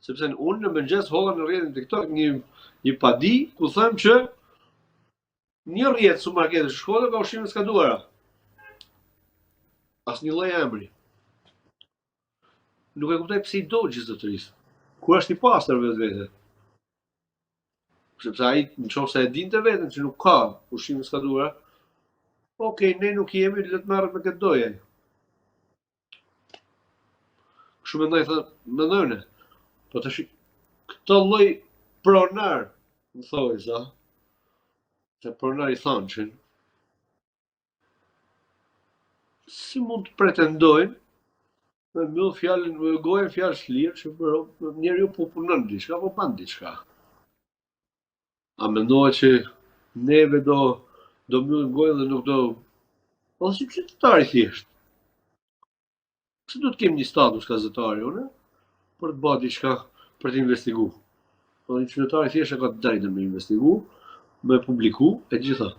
Sepse unë në mëngjes holla në rrjetin TikTok një padi ku them që një rrjet supermarketit Shkodër ka ushqime të skaduara. Asnjë lloj emri. Nuk e kuptoj pse I dogji zotërisë. Kur është I pastër vetvete. Sepse ai nëse e dinte veten që nuk ka ushqime të skaduara, okej, ne nuk jemi, le të merret me këtë dojë. Kështu mendoj unë. Po tash këtë lloj pronar, më thoj sa. Se pronar I thanshin. Si mund të pretendojnë me mbyll fjalën me gojën fjalë lirë që njeriu po punon diçka, po ban diçka. A mendohet që neve do mbyllim gojën dhe nuk do. Po si qytetari thjesht. Pse do të kemi një status gazetari unë për të bërë diçka për të investiguar. Po një qytetari thjesht e ka drejtën me investigu, me publiku e gjitha.